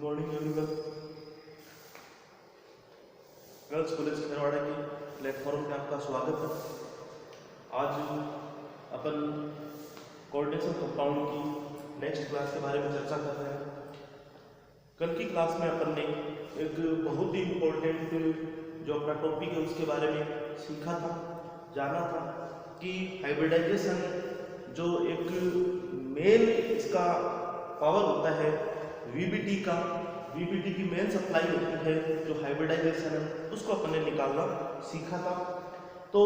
Morning everyone. Girls college Kharwara के platform पे आपका स्वागत है। आज अपन कोऑर्डिनेशन कंपाउंड की नेक्स्ट क्लास के बारे में चर्चा कर रहे हैं। कल की क्लास में अपन ने एक बहुत ही इम्पोर्टेंट जो अपना टॉपिक है उसके बारे में सीखा था, जाना था कि हाइब्रिडाइजेशन जो एक मेन इसका पावर होता है वीबीटी का, वीबीटी की मेन सप्लाई होती है जो हाइब्रिडाइजेशन है, उसको अपन ने निकालना सीखा था। तो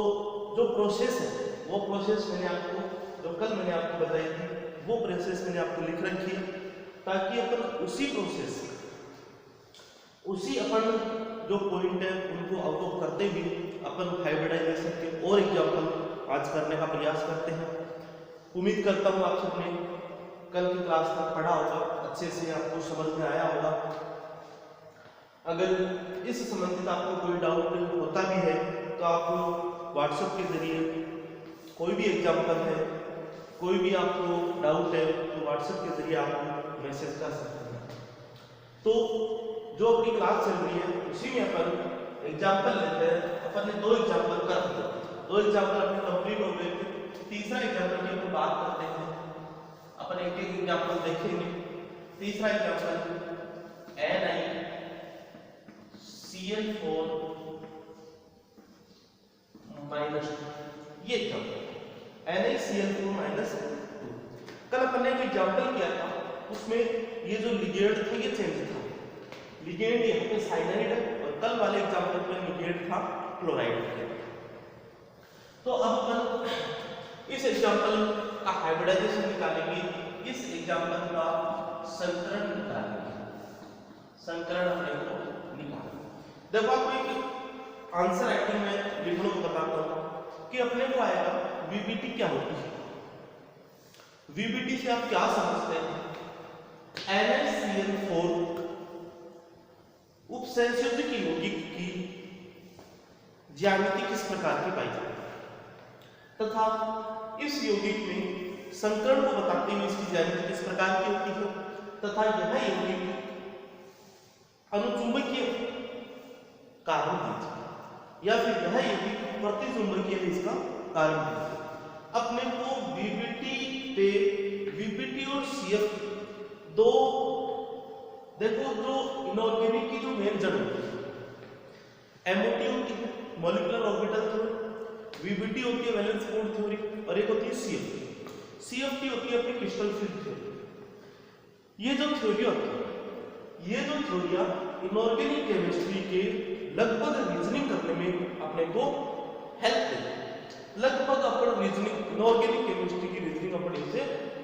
जो प्रोसेस है वो प्रोसेस मैंने आपको जो कल मैंने आपको बताई थी वो प्रोसेस मैंने आपको लिख रखी है, ताकि अपन उसी अपन जो पॉइंट है उनको आउट ऑफ करते हुए अपन हाइब्रिडाइजेशन के और एग्जाम्पल आज करने का प्रयास करते हैं। उम्मीद करता हूँ आप सबने कल की क्लास तक पढ़ा होगा, अच्छे से आपको समझ में आया होगा। अगर इस संबंधित आपको कोई डाउट होता भी है तो आप व्हाट्सएप के जरिए कोई भी एग्जाम्पल है, कोई भी आपको डाउट है तो व्हाट्सएप के जरिए आप मैसेज कर सकते हैं। तो जो अपनी क्लास चल रही है उसी में अपन एग्जाम्पल लेते हैं। अपन ने 2 एग्जाम्पल कर दिए, 2 एग्जाम्पल अपने कंप्लीट हो गए थे। तीसरा एग्जाम्पल की अपन बात करते हैं, अपन एक एग्जाम्पल देखेंगे। तीसरा एग्जाम्पल NiCl4 माइनस 2, ये एग्जाम्पल NiCl4 -2। कल अपन ने एक एग्जाम्पल किया था, उसमें ये जो लिगेंड था ये चेंज था। लिगेंड यहाँ पे साइनाइड है और कल वाले एग्जाम्पल में लिगेंड था क्लोराइड। तो अब अपन इस एग्जाम्पल का हाइब्रिडाइजेशन निकालेंगे, इस एग्जाम्पल का संकरण निकालेंगे, संकरण अपने को निकालेंगे। देखो आपको एक आंसर राइटिंग में लिखने को बताता हूँ कि अपने को आएगा वीबीटी क्या होती है। वीबीटी से आप क्या समझते हैं? NiCl4 उपसंयोजक यौगिक की ज्यामिति किस प्रकार की पाई जाती है तथा इस यौगिक में संकरण को बताते हुए इसकी ज्यामिति किस प्रकार की होती है तथा यह यौगिक अनुचुंबकीय कारण दीजिए या फिर यह यौगिक प्रतिचुंबकीय है, इसका कारण दीजिए। अपने को वीबीटी और CF दो, देखो जो इनऑर्गेनिक की जो मेन जड़ होती है MOT होती है मॉलिक्यूलर ऑर्बिटल थ्योरी, वीबीटी होती है वैलेंस बॉन्ड थ्योरी और एक होती है CFT होती है अपनी क्रिस्टल फील्ड थ्योरी। ये जो थ्योरी होती है, ये जो थ्योरियां इनऑर्गेनिक केमिस्ट्री के लगभग रीजनिंग करने में अपने को हेल्प देती है। लगभग अपन रीजनिंग इनऑर्गेनिक केमिस्ट्री की रीजनिंग अपन इसे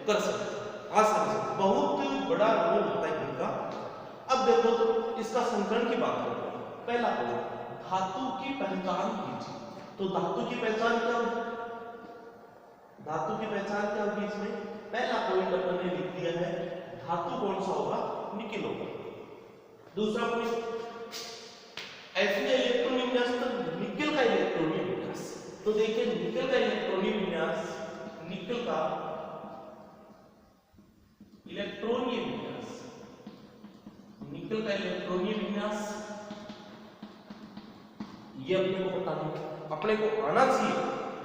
कर सकते हैं आसानी से, बहुत बड़ा रोल होता है इनका। अब देखो तो इसका संकरण की बात करते हैं। पहला पॉइंट, धातु की पहचान कीजिए। तो धातु की पहचान क्या होगी? धातु की पहचान क्या होगी इसमें? पहला पॉइंट अपन ने लिख दिया है, धातु कौन सा होगा? निकेल होगा। दूसरा पॉइंट, Fe इलेक्ट्रॉनिक विन्यास, तो निकेल का इलेक्ट्रॉनिक विन्यास। तो देखिए निकेल का इलेक्ट्रॉनिक विन्यास, निकेल का इलेक्ट्रॉनीय विन्यास, निकेल का इलेक्ट्रॉनीय विन्यास ये अपने को पता है, अपने को आना चाहिए।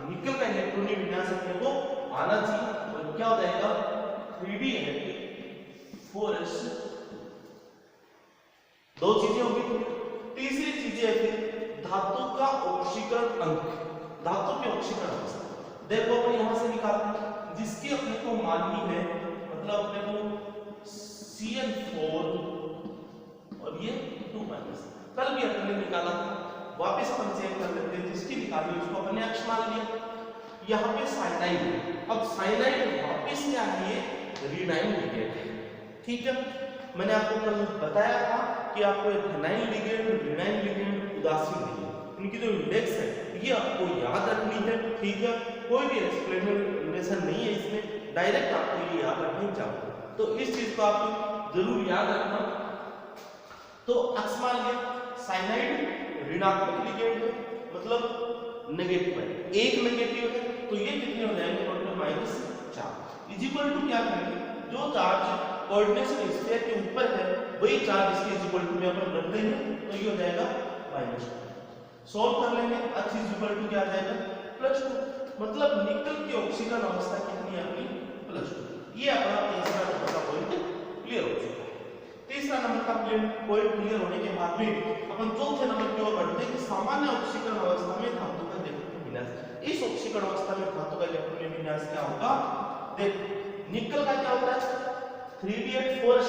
निकेल का इलेक्ट्रॉनीय विन्यास अपने को आना चाहिए। और क्या हो जाएगा? 3D है 4s। 2 चीजें होगी। तीसरी चीज है फिर धातु का ऑक्सीकरण अंक, धातु के ऑक्सीकरण अवस्था। देखो अपन यहां से निकालते हैं जिसकी अपने को माननी है, मतलब अपने को Cl4 और ये 2-। कल भी अपन ने निकाला था, वापस अपन चेक कर लेते हैं। जिसकी निकाली उसको अपन ने X मान लिया। यहाँ पे साइनाइड है, अब साइनाइड वापस क्या है? ये रीनाइन लिगेंड है, ठीक है। मैंने आपको कल बताया था कि आपको फिनाइल लिगेंड, रीनाइन लिगेंड, उदासीन लिगेंड, इनकी जो इंडेक्स है ये आपको याद रखनी है, ठीक है। कोई भी एक्सप्लेनेशन नहीं है इसमें, डायरेक्ट आपको ये याद रखनी चाहिए। तो इस चीज को आप जरूर याद रखना। तो X मान लिया, साइनाइड ऋणात्मक लिगेंड है, मतलब नेगेटिव है, एक नेगेटिव है, तो ये कितने हो जाएंगे? टोटल -4 इज इक्वल टू क्या करेंगे? जो चार्ज कोऑर्डिनेशन स्फीयर के ऊपर है वही चार्ज इसके इज इक्वल टू में अपन रख देंगे तो ये हो जाएगा -2। सॉल्व कर लेंगे, h इज इक्वल टू क्या आ जाएगा +2। मतलब निकल की ऑक्सीजन अवस्था कितनी है अपनी +2। ये अपना तीसरा नंबर का पॉइंट क्लियर हो चुका है। तीसरा नंबर का पॉइंट क्लियर होने के बाद में अपन चौथे नंबर की ओर बढ़ते हैं कि सामान्य ऑक्सीकरण अवस्था में धातु का इलेक्ट्रॉन विन्यास। इस ऑक्सीकरण अवस्था में धातु का इलेक्ट्रॉन विन्यास क्या होगा? देख निकल का क्या होता है 3d8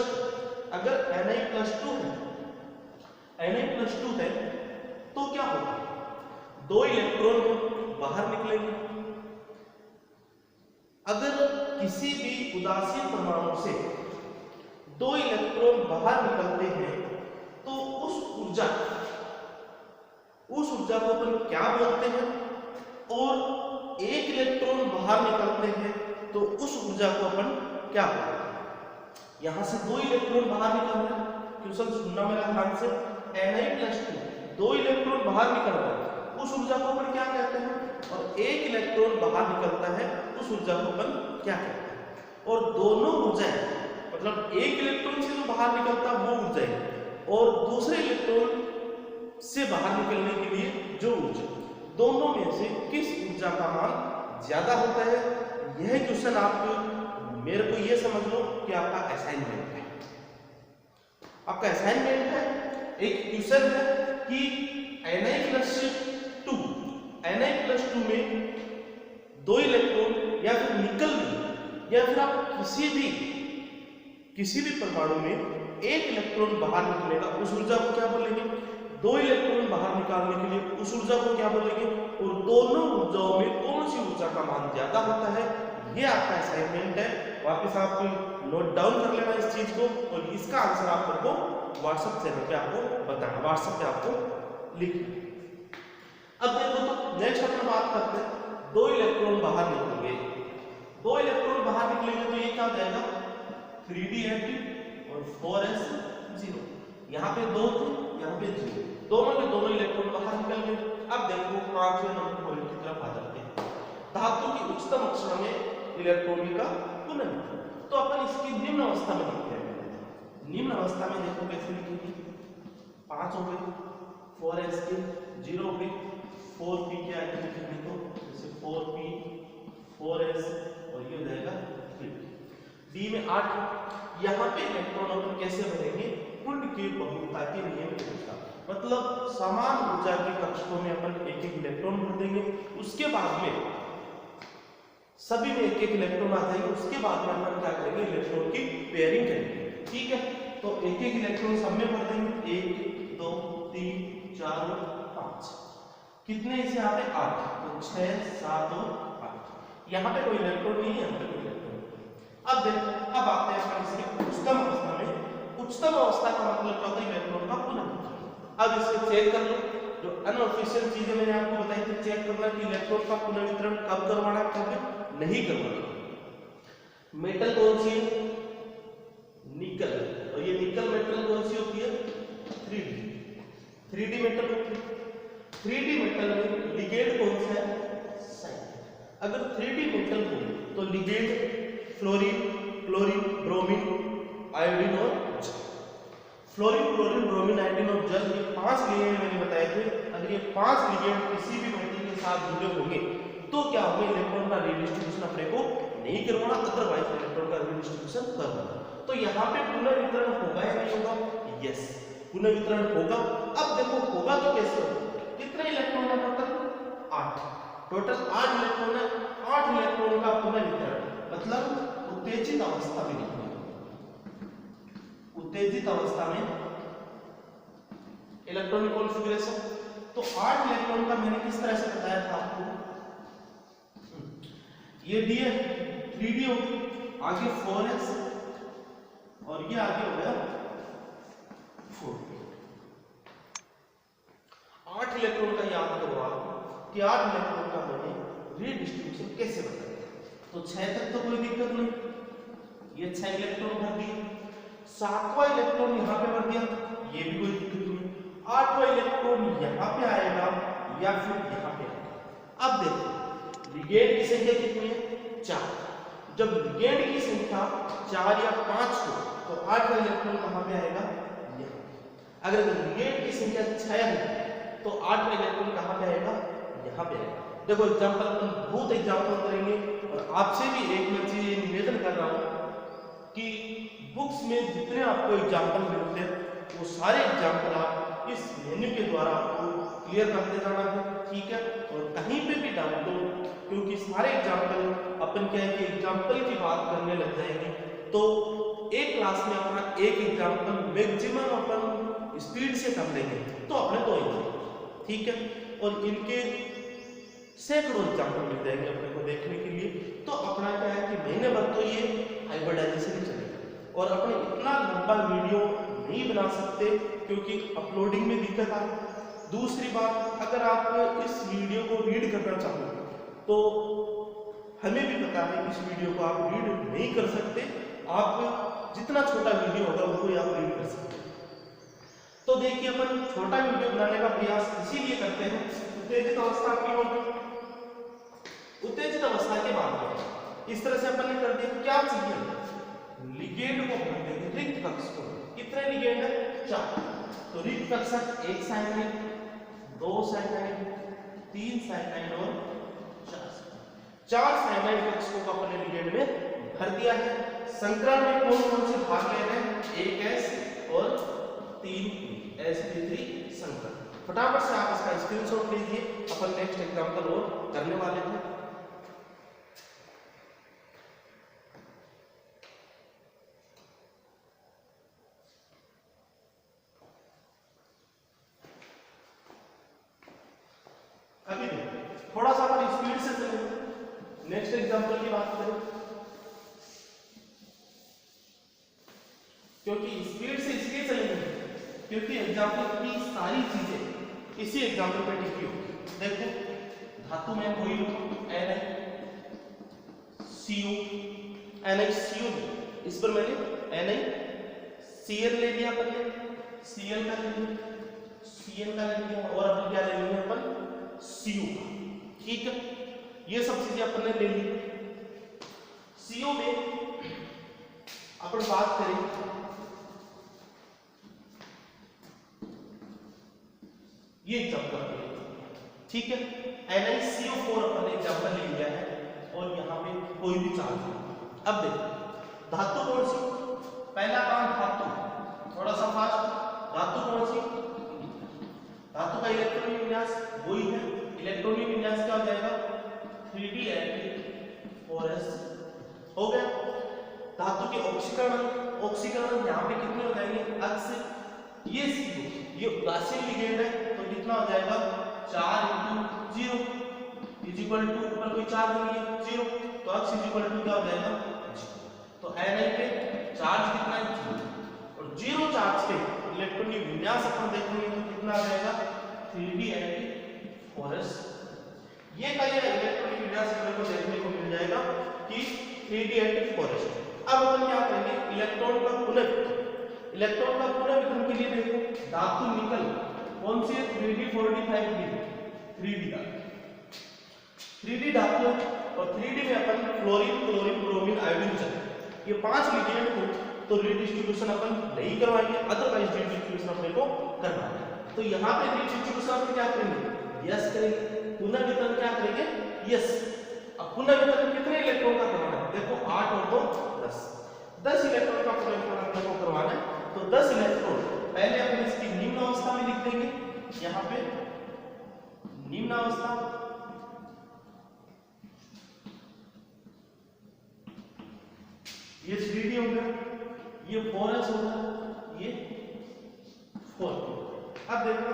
अगर Na+2 है, Na+2 है तो क्या होगा? 2 इलेक्ट्रॉन बाहर निकलेंगे। अगर किसी भी उदासीन परमाणु से 2 इलेक्ट्रॉन बाहर निकलते हैं तो उस ऊर्जा को अपन क्या बोलते हैं? और 1 इलेक्ट्रॉन बाहर निकलते हैं तो उस ऊर्जा को अपन क्या बोलते हैं? यहां से 2 इलेक्ट्रॉन बाहर निकल रहे हैं, क्वेश्चन सुनना मेरा ध्यान से। Na+2 2 इलेक्ट्रॉन बाहर निकल रहा है, उस ऊर्जा को अपन क्या कहते हैं? और 1 इलेक्ट्रॉन बाहर निकलता है, उस ऊर्जा को अपन क्या कहते हैं? और दोनों ऊर्जाएं मतलब 1 इलेक्ट्रॉन से जो बाहर निकलता है वो ऊर्जाएं और दूसरे इलेक्ट्रॉन से बाहर निकलने के लिए जो ऊर्जा, दोनों में से किस ऊर्जा का मान ज्यादा होता है? यह क्वेश्चन आप मेरे को ये समझ लो कि आपका असाइनमेंट है। आपका असाइनमेंट है, एक क्वेश्चन है कि Na+2 में 2 इलेक्ट्रॉन या फिर निकल गई या फिर आप किसी भी परमाणु में 1 इलेक्ट्रॉन बाहर निकलेगा, उस ऊर्जा को क्या बोलेंगे? 2 इलेक्ट्रॉन बाहर निकालने के लिए उस ऊर्जा को क्या बोलेंगे? और दोनों ऊर्जाओं में कौन सी ऊर्जा का मान ज्यादा होता है? ये आपका असाइनमेंट है। वापस आप नोट डाउन कर लेना इस चीज को और इसका आंसर आप मेरे को व्हाट्सएप चैनल पे आपको बताना, व्हाट्सएप पे आपको लिखना। अब देखो तो नेक्स्ट अपन बात करते हैं 2 इलेक्ट्रॉन बाहर निकलेंगे। 2 इलेक्ट्रॉन बाहर निकलेंगे तो ये क्या हो जाएगा 3d8 और 4s0। यहाँ पे 2 थे, यहाँ पे 0, दोनों के दोनों इलेक्ट्रॉन बाहर निकल गए। अब देखो 5वें नंबर पॉइंट की तरफ आ जाते हैं, धातु की उच्चतम अवस्था में इलेक्ट्रॉन का पुनर्वितरण। तो अपन इसकी निम्न अवस्था में लिखते हैं। निम्न अवस्था में देखो कैसे लिखेंगे, 5 हो गए, 4s के 0 हो गए, 4p के आगे लिखेंगे तो जैसे 4p 4s और ये हो जाएगा 3p। d में 8, यहाँ पे इलेक्ट्रॉन अपन कैसे भरेंगे? कुंड की बहुलता के नियम के अनुसार, मतलब समान ऊर्जा के कक्षकों में अपन एक इलेक्ट्रॉन भर देंगे, उसके बाद में सभी में एक इलेक्ट्रॉन आ जाएगा, उसके बाद में अपन क्या करेंगे? इलेक्ट्रॉन की पेयरिंग करेंगे। ठीक है, तो एक इलेक्ट्रॉन सब में भर देंगे, 1 2 3 4 5, कितने इसे यहाँ पे 8, तो 6 7 और 8। यहाँ पे कोई इलेक्ट्रॉन नहीं है, यहाँ पे कोई इलेक्ट्रॉन नहीं। अब देखो, अब आते हैं अपन इसके उच्चतम अवस्था में। उच्चतम अवस्था का मतलब क्या होता है? इलेक्ट्रॉन का पुनर्वितरण। अब इसको चेक कर लो, जो अनऑफिशियल चीजें मैंने आपको बताई थी, चेक करना कि इलेक्ट्रॉन का पुनर्वितरण कब करवाना, कब नहीं करवाना। मेटल कौन सी है? निकल। और ये निकल मेटल कौन सी होती है? 3D मेटल होती है। 3D मेटल में लिगेंड कौन सा है? साइड। अगर 3D मेटल हो तो ligand fluorine, chlorine, bromine, iodine और जल। फ्लोरीन, क्लोरीन, ब्रोमीन, आयोडीन और जल, ये 5 लिगेंड मैंने बताए थे। अगर ये 5 लिगेंड किसी भी मेटल के साथ जुड़े होंगे तो क्या होगा? इलेक्ट्रॉन का रीडिस्ट्रीब्यूशन अपने को नहीं करवाना, अदरवाइज इलेक्ट्रॉन का रीडिस्ट्रीब्यूशन करवाना। तो यहाँ पे पुनर्वितरण होगा या नहीं होगा? यस, पुनर्वितरण होगा। अब देखो होगा तो कैसे होगा? कितने इलेक्ट्रॉन है टोटल? 8। टोटल 8 इलेक्ट्रॉन है। 8 इलेक्ट्रॉन का पुनर्वितरण मतलब उत्तेजित अवस्था में, उत्तेजित अवस्था में इलेक्ट्रॉनिक कॉन्फ़िगरेशन। तो 8 इलेक्ट्रॉन का मैंने किस तरह से बताया था आपको? ये d है, 3d हो गई, आगे 4s और ये आगे हो गया 4p। 8 इलेक्ट्रॉन का याद करो आप कि 8 इलेक्ट्रॉन का मैंने रीडिस्ट्रीब्यूशन कैसे बताया। तो 6 तक तो कोई दिक्कत नहीं, ये 6 इलेक्ट्रॉन भर दिए। 7वां इलेक्ट्रॉन यहाँ पे भर दिया, ये भी कोई दिक्कत नहीं। 8वां इलेक्ट्रॉन यहाँ पे आएगा या फिर यहाँ पे आएगा। अब देखो लिगेंड की संख्या कितनी है? 4। जब लिगेंड की संख्या 4 या 5 हो तो 8वां इलेक्ट्रॉन कहां पे आएगा, यहाँ। अगर लिगेंड की संख्या 6 है तो 8वां इलेक्ट्रॉन कहां पे आएगा, यहाँ पे आएगा। देखो एग्जांपल अपन बहुत एग्जांपल करेंगे और आपसे भी एक मैं चीज निवेदन कर रहा हूं कि बुक्स में जितने आपको एग्जांपल मिलते हैं वो सारे एग्जांपल आप इस मेन्यू के द्वारा आपको क्लियर करते जाना है, ठीक है। और कहीं पे भी डाउट हो, क्योंकि सारे एग्जांपल अपन क्या है कि एग्जांपल की बात करने लग जाएंगे तो एक क्लास में अपना एक एग्जांपल मैक्सिमम अपन स्पीड से कर लेंगे तो अपने तो एग्जांपल, ठीक है। और इनके सैकड़ों एग्जांपल मिल जाएंगे अपने को देखने के लिए। तो अपना क्या है कि महीने भर तो ये हाइब्रिडाइजेशन चलेगा और अपने इतना लंबा वीडियो नहीं बना सकते क्योंकि अपलोडिंग में दिक्कत आए। दूसरी बात, अगर आप इस वीडियो को रीड करना चाहो तो हमें भी पता है इस वीडियो को आप रीड नहीं कर सकते, आप जितना छोटा वीडियो होगा वो आप रीड कर सकते हैं। तो देखिए अपन छोटा वीडियो बनाने का प्रयास इसीलिए करते हैं, उत्तेजित अवस्था की होगी, उत्तेजित अवस्था के बाद में इस तरह से अपन ने कर दिया। क्या चाहिए, लिगेंड को भर देंगे, रिक्त कक्ष को। कितने लिगेंड है, 4। तो रिक्त कक्षक 1 साइनाइड, 2 साइनाइड, 3 साइनाइड और 4 साइनाइड कक्ष को अपन ने लिगेंड में भर दिया है। संकरण में कौन कौन से भाग ले रहे हैं, 1 S और 3 sp3 संकरण। फटाफट से आप इसका स्क्रीनशॉट लीजिए, अपन नेक्स्ट एग्जांपल और करने वाले हैं। अभी थोड़ा सा अपन स्पीड से चलेंगे, नेक्स्ट एग्जांपल की बात करें, क्योंकि स्पीड से इसलिए चलेंगे क्योंकि एग्जांपल की सारी चीजें इसी एग्जांपल पे टिकी होगी। देखो धातु में कोई NiCO, इस पर मैंने NiCl ले लिया, अपन ने Cl का ले लिया, Cl का ले लिया और अपन क्या ले लेंगे अपन, CO का, ठीक है। ये सब चीजें अपन ने ले ली। CO में अपन बात करें, ये एग्जांपल ठीक है, NiCO4 अपन ने एग्जांपल ले लिया है और यहाँ पे कोई भी चार्ज नहीं। अब देखो धातु कौन सी, पहला काम धातु, थोड़ा सा फास्ट, धातु कौन सी, धातु का इलेक्ट्रॉनिक विन्यास वही है, इलेक्ट्रॉनिक विन्यास क्या हो जाएगा, 3d4s हो गया। धातु के ऑक्सीकरण यहाँ पे कितने हो जाएंगे, अक्ष, ये ये उदासीन लिगेंड है तो कितना हो जाएगा, 4 × 0 इक्वल टू, ऊपर कोई चार्ज नहीं है 0, तो अक्ष इक्वल टू क्या हो जाएगा 0। तो Ni पे चार्ज कितना है, 0, और 0 चार्ज पे इलेक्ट्रॉनिक विन्यास अपन देखेंगे तो कितना आ जाएगा, 3d4s। ये का ये इलेक्ट्रॉनिक विन्यास अपने को देखने को मिल जाएगा कि 3d4s। अब अपन क्या करेंगे, इलेक्ट्रॉन का पुनर्वितरण, इलेक्ट्रॉन का पुनर्वितरण के लिए देखो धातु निकल कौन सी है, 3d4d5d, 3d धातु, 3d धातु और 3d में अपन फ्लोरीन, क्लोरीन, ब्रोमीन, आयोडीन चले, ये 5 लिगेंड को तो रीडिस्ट्रीब्यूशन अपन नहीं करवाएंगे, अदरवाइज रीडिस्ट्रीब्यूशन अपने को करना है। तो यहाँ पे रीडिस्ट्रीब्यूशन अपन क्या करेंगे, यस करेंगे, पुनर्वितरण क्या करेंगे, यस। अब पुनर्वितरण कितने इलेक्ट्रॉन का करवाना है, देखो 8 और 2 10 इलेक्ट्रॉन का पुनर्वितरण अपने को करवाना है। तो 10 इलेक्ट्रॉन पहले अपन इसकी निम्न अवस्था में लिख देंगे, यहाँ पे निम्न अवस्था, ये 3d हो गया, ये 4s हो गया, ये 4। अब देखो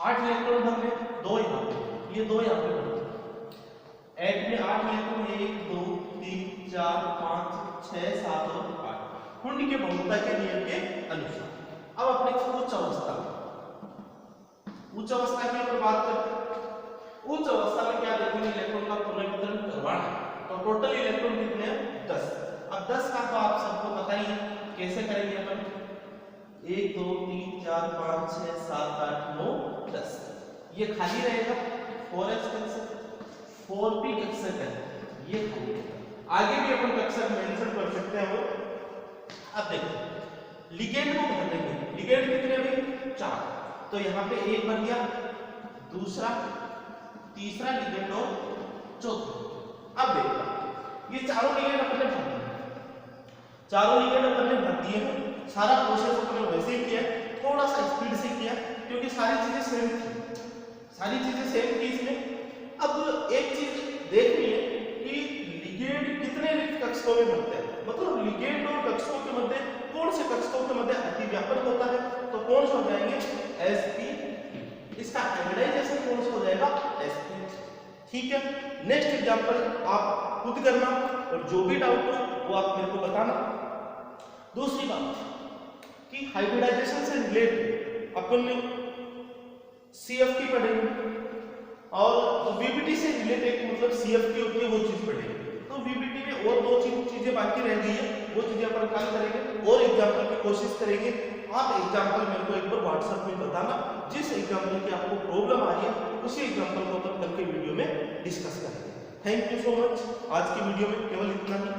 8 इलेक्ट्रॉन भरने, 2 यहाँ पे, ये 2 यहाँ पे भरने, 8 में 8 इलेक्ट्रॉन, 1 2 3 4 5 6 7 और 8 कुंड के बहुलता के नियम के अनुसार। अब अपने उच्च अवस्था, उच्च अवस्था की अगर बात करें, उच्च अवस्था में क्या देखेंगे, इलेक्ट्रॉन का पुनर्वितरण करवाना है तो टोटल इलेक्ट्रॉन कितने हैं, 10। अब 10 का तो आप सबको पता ही है कैसे करेंगे अपन, 1 2 3 4 5 6 7 8 9 10, ये खाली रहेगा 4s कक्ष, 4p कक्ष है, ये आगे भी अपन कक्षा मेंशन कर सकते हैं वो। अब देखो लिगेंड को भर देंगे, लिगेंड कितने भाई 4, तो यहाँ पे एक बन गया, दूसरा, तीसरा लिगेंड और चौथा। अब देखो ये चारों लिगेंड अपन ने भर दिए, चारों लिगेंड अपन ने भर दिए हैं। सारा प्रोसेस अपन ने वैसे ही किया, थोड़ा सा स्पीड से किया क्योंकि सारी चीजें सेम थी, सारी चीजें सेम थी इसमें। अब एक चीज देखनी है कि लिगेंड कितने रिक्त कक्षकों में बनते हैं, मतलब लिगेंड और कक्षकों के मध्य कौन से कक्षकों के मध्य अतिव्यापन होता है, तो कौन से हो जाएंगे sp, इसका हाइब्रिडाइजेशन कौन सा हो जाएगा sp। ठीक है, नेक्स्ट एग्जांपल आप खुद करना और जो भी डाउट हो वो आप मेरे को बताना। दूसरी बात कि हाइब्रिडाइजेशन से रिलेटेड अपन ने CFT पढ़ेंगे और VBT से रिलेटेड मतलब CFT होती है वो चीज पढ़ेंगे। तो VBT में और दो चीजें बाकी रह गई है, वो चीजें अपन कल करेंगे और एग्जांपल की कोशिश करेंगे। आप एग्जांपल मेरे को एक बार व्हाट्सएप में बताना, जिस एग्जांपल की आपको प्रॉब्लम आ रही है उसी एग्जांपल को अपन कल के वीडियो में डिस्कस करेंगे। Thank you so much. आज की वीडियो में केवल इतना ही।